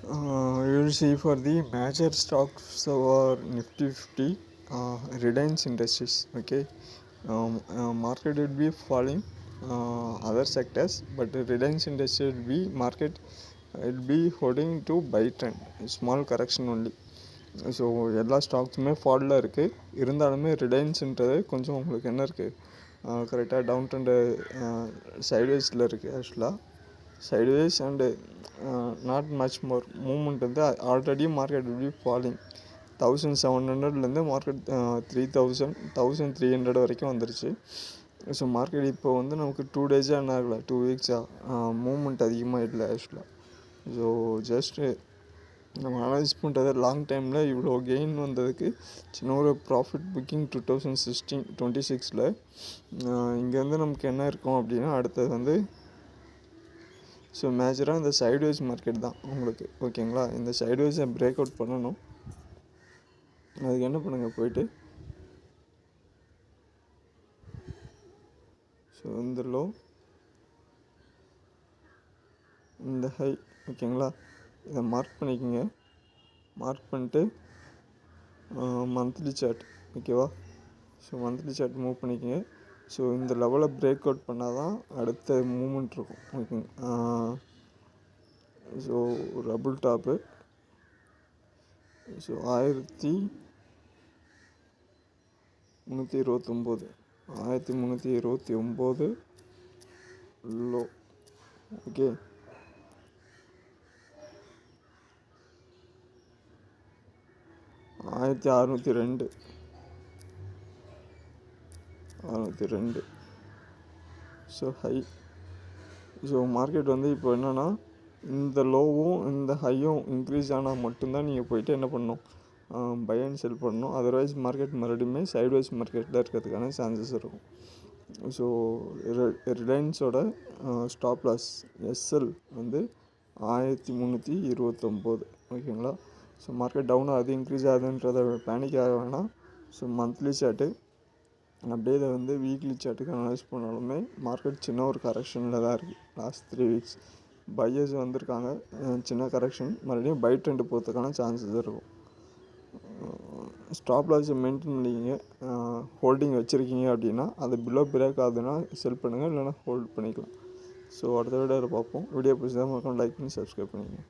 You'll see for the major stocks or Nifty 50, Reliance Industries. Okay, market will be falling other sectors, but Reliance Industries will be market will be holding to buy trend, small correction only. So எல்லா ஸ்டாக்ஸுமே ஃபாலில் இருக்குது. இருந்தாலுமே ரிலையன்ஸுன்றது கொஞ்சம் உங்களுக்கு என்ன இருக்குது, கரெக்டாக down trend சைட்வேஸில் இருக்குது. ஆக்சுவலாக sideways and not much more movement வந்து already market will be falling 1700 market 1300 வரைக்கும் வந்துருச்சு. ஸோ மார்க்கெட் இப்போ வந்து நமக்கு 2 டேஸாக என்ன ஆகலை, 2 வீக்ஸாக மூமெண்ட் அதிகமாக இல்லை ஆக்சுவலாக. ஸோ ஜஸ்ட்டு நம்ம அனலைஸ் பண்ணுறது லாங் டைமில் இவ்வளோ கெயின் வந்ததுக்கு சின்ன ஒரு ப்ராஃபிட் புக்கிங் 2026 இங்கேருந்து நமக்கு என்ன இருக்கும் அப்படின்னா, அடுத்தது வந்து ஸோ மேஜராக இந்த சைட்வேஸ் மார்க்கெட் தான் உங்களுக்கு. ஓகேங்களா, இந்த சைட்வேஸை பிரேக் அவுட் பண்ணணும். அதுக்கு என்ன பண்ணுங்கள், போயிட்டு ஸோ இந்த லோ இந்த ஹை, ஓகேங்களா, இதை மார்க் பண்ணிக்கோங்க. மார்க் பண்ணிட்டு மந்த்லி சார்ட், ஓகேவா, ஸோ மந்த்லி சார்ட் மூவ் பண்ணிக்கோங்க. ஸோ இந்த லெவலில் பிரேக் அவுட் பண்ணால் தான் அடுத்த மூமெண்ட் இருக்கும். ஓகேங்க, so double top, so 1329 low. Okay, 1602 so high. So market வந்து இப்போ என்னென்னா, இந்த லோவும் இந்த ஹையும் இன்க்ரீஸ் ஆனால் மட்டும்தான் நீங்கள் போயிட்டு என்ன பண்ணணும், பை அண்ட் செல் பண்ணணும். அதர்வைஸ் மார்க்கெட் மறுபடியுமே சைட்வைஸ் மார்க்கெட்டில் இருக்கிறதுக்கான சான்சஸ் இருக்கும். ஸோ ரிலையன்ஸோட ஸ்டாப் லாஸ் எஸ்எல் வந்து 1329. ஓகேங்களா, ஸோ மார்க்கெட் டவுன் ஆகுது, இன்க்ரீஸ் ஆகுதுன்றதை பேனிக் ஆக வேணாம். ஸோ மந்த்லி சார்ட்டு அப்படியே இதை வந்து வீக்லி சார்ட்டுக்கு அனலைஸ் பண்ணாலுமே மார்க்கெட் சின்ன ஒரு கரெக்ஷனில் தான் இருக்குது. லாஸ்ட் 3 வீக்ஸ் பையர்ஸ் வந்திருக்காங்க, சின்ன கரெக்ஷன், மறுபடியும் பை ட்ரெண்டு போகிறதுக்கான சான்சஸ் இருக்கும். ஸ்டாப் லாஸை மெயின்டைன் பண்ணிக்கிங்க. ஹோல்டிங் வச்சுருக்கீங்க அப்படின்னா அது பிலோ பிரேக் ஆகுதுன்னா செல் பண்ணுங்கள், இல்லைனா ஹோல்ட் பண்ணிக்கலாம். ஸோ அடுத்த வீடியோவில் பார்ப்போம். வீடியோ பிடிச்சா மறக்காம லைக் பண்ணி சப்ஸ்கிரைப் பண்ணிக்கங்க.